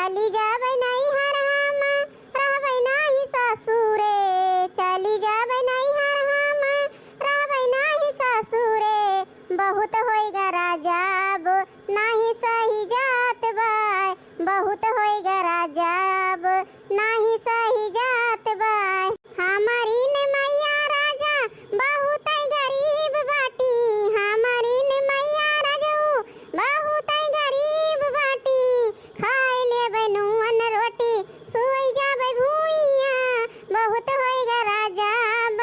चली जाबे नहीं हर हम रहबे नहीं ससुरे, चली जाबे नहीं हर हम रहबे नहीं ससुरे, बहुत होएगा राजाब नहीं सही जात बाय, बहुत होएगा राजाब नहीं सही जात बाय। हमारी ने मैया राजा बहुत गरीब बाटी, हमारी ने मैया राजू बहुत गरीब बाटी, खाए लेबे नुअन रोटी सोई जाबे भूइया, बहुत होएगा राजाब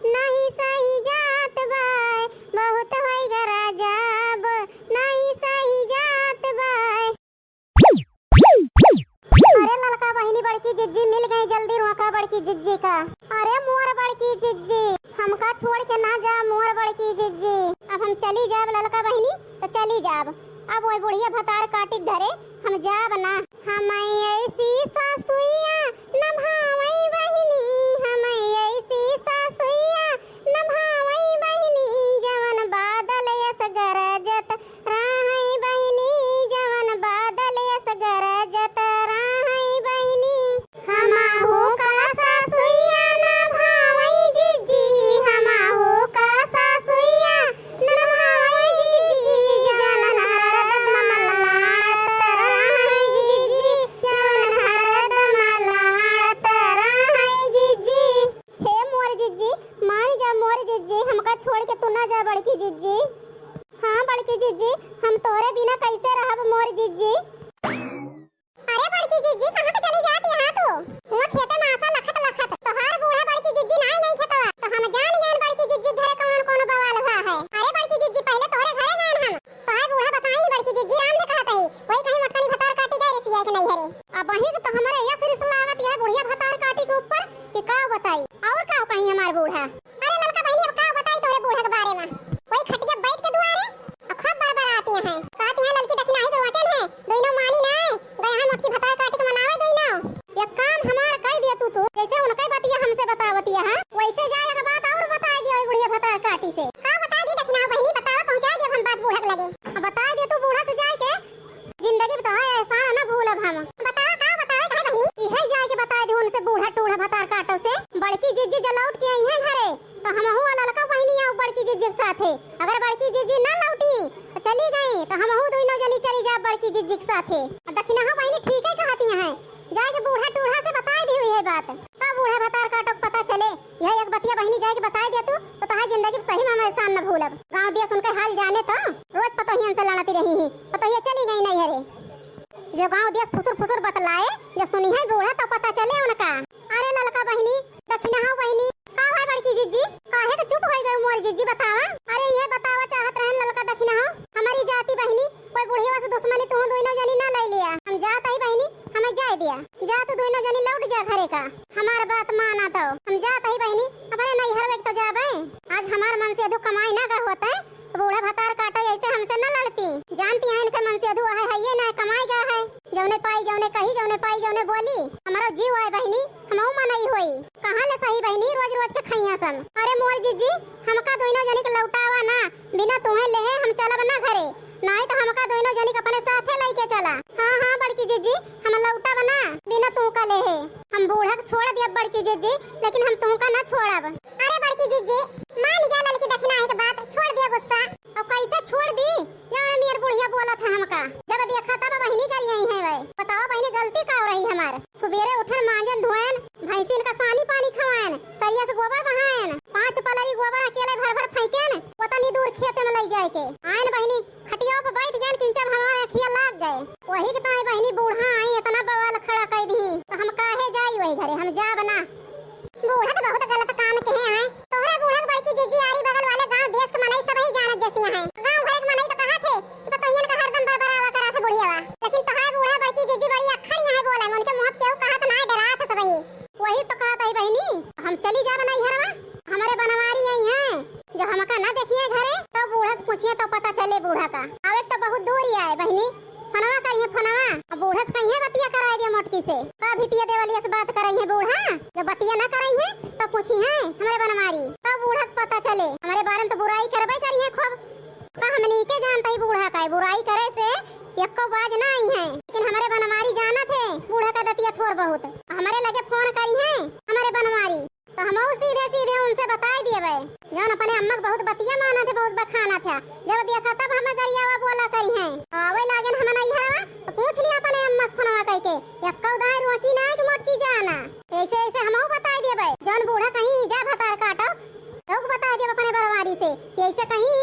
नहीं सही जात बाय, बहुत होएगा राजाब नहीं सही जात बाय। अरे ललका बहिनी बड़की जिज्जी मिल गई, जल्दी रोका बड़की जिज्जी का। अरे मोर बड़की जिज्जी हमका छोड़ के ना जा, मोर बड़की जिज्जी अब हम चली जाब ललका बहिनी तो चली जाब, अब वो बुढ़िया भतार काटी धरे हम जाब ना। हम ऐसी सासुइया नभावई बहिनी, हम ऐसी सासुइया नभावई बहिनी, जवन बादल यस गरजत राहई बहिनी, जवन बादल यस गरजत राहई बहिनी। हमाहू का सासुइया नभावई जिज्जी, हमाहू का सासुइया नभावई जिज्जी, जवन हरदम लाड़त राहई जिज्जी, जवन हरदम लाड़त राहई जिज्जी। हे मोर जिज्जी मान जा मोर जिज्जी, हमका छोड़ के तू ना जा बड़की जिज्जी। हाँ बड़की जिज्जी हम तोरे बिना कैसे रहब मोर जिज्जी। अरे बड़की जिज्जी कहाँ पे चली जाती है तू? हुआ खेते में आसा लखत लखत तोहार बूढ़ा बड़की जिज्जी नहीं गई खेतवा, तो हम जान गए बड़की जिज्जी घरे कौन कौन बवाल हुआ है। अरे बड़की जिज्जी पहले तोरे घरे गए हम, तोहार बूढ़ा बताई बड़की जिज्जी राम ने कहत है वही कहीं मटकनी भतार काटी गए रसिया के नहीं हरे। अब वही तो हमारे ये सिर लागत है बुढ़िया भतार काटी के ऊपर कि का बताई और का कहीं हमार बूढ़ा। अरे ललका बहिनी अब का बताई तोरे बूढ़ा के बारे में, वही खटिया बैठ के दुआरे अब खब बरबर आती हैं, कहती हैं ललकी दखनाही के वचन है दोनों मानी ना गए हम मोटकी भतार काटी के मनावे दोनों। ये काम हमारा कह दिया तू जैसे उनके बतिया हमसे बतावतिया है वैसे जाएगा बात और बता दियो बुढ़िया भतार काटी से। हां बता दी दखना बहिनी बतावा पहुंचा दे हम बात बूढ़ा के लगे, बता दे तू बूढ़ा से जाए के जिंदगी बता एहसान ना भूलब हम। बता का बताए कहे बहिनी इहे जाए के बता दे उनसे बूढ़ा टूढ़ा भतार काटो से। बड़की जिज्जी जलौट के आई है घरे तो हमहू ललका बहिनी आऊ बड़की जिज्जी के साथे, अगर बड़की जिज्जी ना लौटी तो चली गई तो हमहू दोनों जनी चली जा बड़की जिज्जी के साथे। दखना हां बहिनी ठीक है कहती हैं जाए के बूढ़ा टूढ़ा से बता दी हुई है बात, का बूढ़ा भतार काटो पता चले यह एक बतिया बहिनी जाए के बता दे तू तो तहां जिंदगी सही में एहसान न भूलब। गांव देश उनके हाल जाने तो रोज पतोहियन से लड़ती रही ही, पतोहिया चली गई नहीं हरे, जो गांव देश फुसुर फुसुर बतलाए जो सुनी है बूढ़ा तो पता चले उनका। अरे ललका बहिनी दखना हां बहिनी का है बड़की जिज्जी काहे के चुप हो गई मोर जिज्जी बतावा। अरे ये बतावा चाहत रहन ललका दखना हां हमारी जाति बहिनी कोई बुढ़िया से दुश्मनी तू दोनों जनी ना ले लिया, हम जात ही बहिनी हमें जाए दिया, जा तू दोनों जनी लौट जा घरे का, हमार बात माना तो हम जात ही बहिनी अपने नहीं हर तो जाबे। आज हमार मन से अधू कमाई ना का होता है तो बूढ़ा भतार काटो ऐसे हमसे न लड़ती, जानती है इनके मन से अधू है ये ना कमाई गया है, जौने पाई जौने कही जौने पाई जौने बोली हमारा जीव है बहिनी हमहू मनई होई कहां ले सही बहिनी रोज रोज के खैया सन। अरे मोर जिज्जी हमका दोनों जनी के लौटावा ना बिना तुहे लेहे हम चलब ना घरे, नहीं तो हमका दोनों जनी के अपने साथे लेके चला। हां हां बड़की जिज्जी हम लौटावा ना बिना तू का लेहे, हम बूढ़ा के छोड़ दिया बड़की जिज्जी लेकिन हम तू का ना छोड़ब। अरे बड़की जिज्जी मान जा ललकी दखना है के बात छोड़ दिया गुस्सा, अब कैसे छोड़ दी जाने मेर बुढ़िया बोला था हमका जब देखा तब बहिनी करी आई है भाई बताओ बहिनी गलती का हो रही हमार। सुबेरे उठन मांजन धोएन भैंसीन का सानी पानी खवाएन सरिया से गोबर बहाएन, 5 पलरी गोबर अकेले भर भर फेंकेन पतनी दूर खेत में ले जाए के आयन बहिनी खटिया पे बैठ गए किंचब हमारे अखिया लाग गए, वही के ताई बहिनी बूढ़ा आई इतना बवाल खड़ा कर दी तो हम काहे जाई वही घरे हम जा बना। बूढ़ा तो बहुत गलत काम के हैं तोहरे बूढ़ा के बड़की जिज्जी आरी बगल वाले गांव देश के मनई सब ही जानत जैसी हैं, गांव भर के मनई तो कहा थे कि पतोहियन का हरदम बरबरावा करा था बुढ़िया, लेकिन तोहार बूढ़ा बड़की जिज्जी बड़ी अखड़ यहां बोले उनके मुंह केहू कहा तो ना डरा था सब वही तो कहा था बहिनी हम चली जा बनाई हरवा हमारे बनवारी आई हैं जो हमका ना देखिए घरे तो बूढ़ा से पूछिए तो पता चले बूढ़ा का। अब एक तो बहुत दूर ही आए बहिनी फनवा करिए फनवा, अब बूढ़ा से कहीं बतिया करा दिया मोटकी से का भितिया देवलिया से बात करई है बूढ़ा, जब बतिया ना करई है तो पूछी है हमारे बनवारी तब बूढ़ा को पता चले हमारे बारे में तो बुराई करबे करी है खूब का हमनी के जानता ही बूढ़ा का बुराई करे से एको बाज ना आई है, लेकिन हमारे बनवारी जाना थे थोर बहुत हमारे लगे फोन करी है हमारे बनवारी तो हम सीधे सीधे उनसे बता दिए भाई जौन अपने अम्मा के बहुत बतिया माना थे बहुत बखाना था जब देखा तब हमें गरियावा बोला करी है आवे लागे हम नहीं है तो पूछ लिया अपने अम्मा से फोनवा कह के यक्का उधार रोकी ना कि मोटकी जाना ऐसे ऐसे हम बता दिए भाई जौन बूढ़ा कहीं जा भतार काटो तो बता दिए अपने बनवारी से कि ऐसे कहीं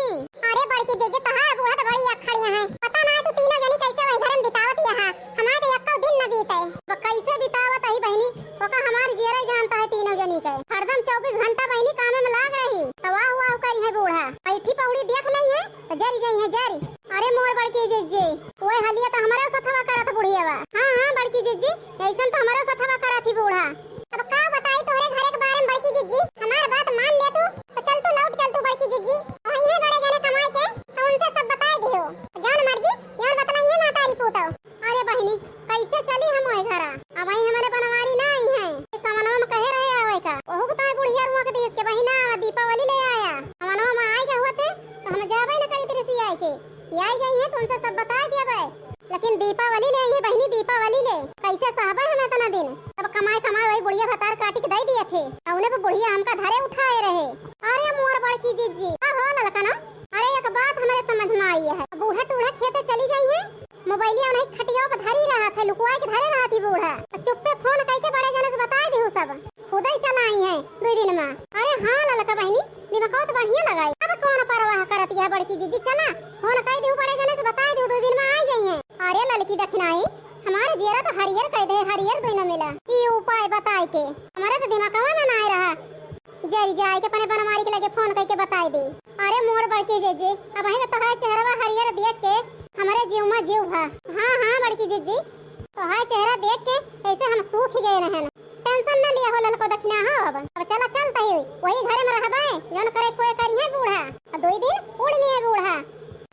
अरे बड़की जे कहां बूढ़ा तो बड़ी अखड़ियां है पता ना तू तीनों जनी कैसे वही घर में बितावत यहां हमारे तो यक्का दिन न बीते वो कैसे बितावत है बहनी ओका हमारी जेरा जानता है तीनों जनी के हरदम 24 घंटा बहनी काम में लाग रही वाह वाह करी है बूढ़ा पैठी पौड़ी देख नहीं है तो जरी गई है जरी अरे मोर बड़की जीजी ओए हलिया तो हमारा सथवा करत बुढ़िया बा हां बड़की जीजी ऐसन तो हमारा सथवा करत ही बूढ़ा अब का बताई तोरे घरे के बारे में बड़की जीजी हमार बात मान ले तू तो चल तू लौट चल तू बड़की जीजी और यही बड़े जाने कमाई के तो उनसे सब बता दियो जान मर्जी यार बतलाइए ना तारी पूतो अरे बहनी कैसे चली हम ओए घरा अब वही हमारे बनवारी ना आई है इस सामानों में कहे रहे आवे का ओहु के तो बुढ़िया रुआ के देश के बहिना दीपावली ले आया सामानों में आई के होते तो हम जावे ना करी तेरे से आई के आई गई है तो उनसे सब बता दिया भाई लेकिन दीपावली ले है बहनी दीपावली ले कैसे साहबा हमें तना दिन तब कमाए कमाए वही बुढ़िया भतार काटी के दे दिए थे उन्हें पे बुढ़िया हमका धरे उठाए रहे अरे मोर बड़की जीजी हो ललकना अरे एक बात हमारे समझ में आई है बूढ़ा टूढ़ा खेते चली गई है मोबाइलिया नहीं खटिया पे धरी रहा था लुकवाई के धरे रहा थी बूढ़ा चुप पे फोन करके बड़े जने से बता दी सब खुद ही चला आई है 2 दिन में अरे हाँ ललका बहनी दिमाग तो बढ़िया लगाई अब कौन परवाह करती है बड़की जीजी चला फोन कह दी बड़े जने से बता दी 2 दिन में आ गई है अरे ललकी दखनाई हमारे जेरा तो हरियर कह दे हरियर 2 न मिला ये उपाय बताए के हमारे तो दिमाग में ना आ रहा जरी जाए के अपने बनवारी के लगे फोन करके बताई दी अरे मोर बड़की जीजी अब वही तो है चेहरा हरियर देख के हमारे जीव में जीव भा हाँ बड़की जीजी तो है चेहरा देख के ऐसे हम सूख गए रहे टेंशन न लिया हो ललको दक्षिणा हो अब चला चलता ही वही घरे में रहबे जौन करे कोई करी है बूढ़ा 2 दिन उड़ लिए बूढ़ा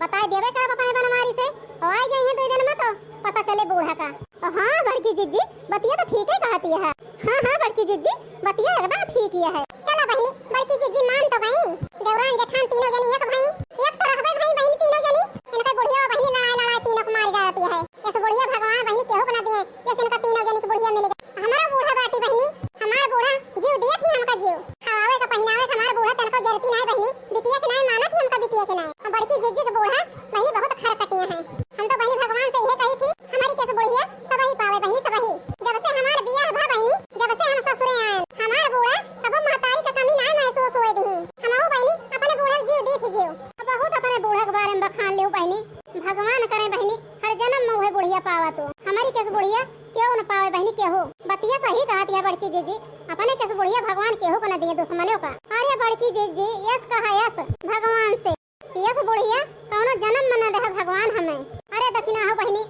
बता देवे का अपने बनवारी से और आ गई है 2 दिन में तो पता चले बूढ़ा का तो हाँ बड़की जीजी बतिया तो ठीक है कहती है हाँ बड़की जीजी बतिया एकदम ठीक ही है चलो बहनी बड़की जीजी मान तो गई देवरान जेठान तीनों जनी एक भाई एक तो रहबे भाई बहनी तीनों जनी इनका बुढ़िया बहनी लड़ाई तीनों को मार जाती है इस बुढ़िया भगवान बहनी केहू को ना दिए जैसे इनका तीनों जनी की बुढ़िया मिल गई हमारा बूढ़ा बाटी बहनी हमारा बूढ़ा जीव दिए थी हमका जीव खावे का पहनावे का हमारा बूढ़ा तनको जरती नहीं बहनी बिटिया के नहीं मानत थी हमका बिटिया के नहीं बड़की जीजी के बूढ़ा बहनी बहुत खरकटिया है हम तो बहनी भगवान से यही कही थी हमारी कैसे बुढ़िया सब ही पावे बहनी सब ही जब से हमारा बियाह भा बहनी जब से हम ससुरे आए हमारा बूढ़ा अब महतारी का कमी ना महसूस हुए दी हमहु बहनी अपने बूढ़ा जीव दी थी जीव बहुत अपने बूढ़ा के बारे में बखान ले बहनी भगवान करे बहनी हर जन्म में वह बुढ़िया पावा तो हमारी कैसे बुढ़िया क्यों न पावे बहनी केहू बतिया सही कहती है बड़की जीजी अपने कैसे बुढ़िया भगवान केहू को न दिए दुश्मनों का अरे बड़की जीजी यस कहा यस भगवान से यस बुढ़िया कौनो जन्म मना दे भगवान हमें अरे दक्षिणा हो बहनी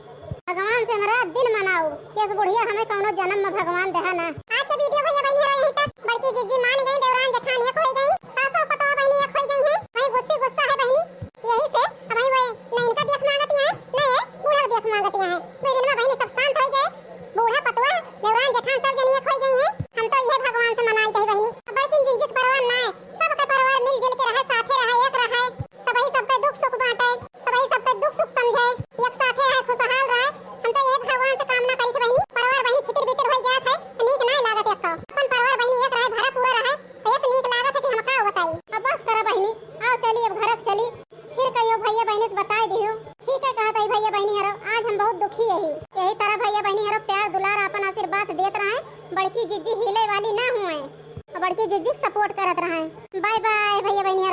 भगवान से हमारा दिन मनाओ कैसे बुढ़िया हमें कौनो जन्म में भगवान दे ना आज के वीडियो भैया बहनी यहीं तक बड़की जीजी मान गई देवरान जेठान एक हो गई सासू पतो बहनी एक हो गई है वही गुस्सा है बहनी यही से हमारी वो नहीं इनका देख मांगती है नहीं बूढ़ा देख मांगती है 2 दिन में बहनी सब शांत हो गए बूढ़ा पतवा देवरान जेठान सब जनी एक हो गई है हम तो यह भगवान से मनाई कही बहनी बड़की जिंदगी के परवाह ना है सबका परिवार मिलजुल के रहे साथे रहे एक रहे सबही सबके दुख सुख बांटे सबही सबके दुख सुख समझे एक साथे रहे खुशहाल रहे हम तो यह भगवान से कामना करी थी बहनी परिवार बहनी छितिर बितर हो गया था नीक नहीं लागत एक अपन परिवार बहनी एक रहे भरा पूरा रहे तो एक नीक लागत है कि हम का बताई अब बस करा बहनी आओ चली अब घर चली फिर कहियो भैया बहनी से बता दियो ठीक है कहता है भैया बहनी हरो आज हम बहुत दुखी यही तरह भैया बहनी हरो प्यार दुलार अपन आशीर्वाद देत रहे बड़की जीजी हिले वाली ना हुए बड़की जीजी सपोर्ट करत रहे बाय बाय भैया बहनी।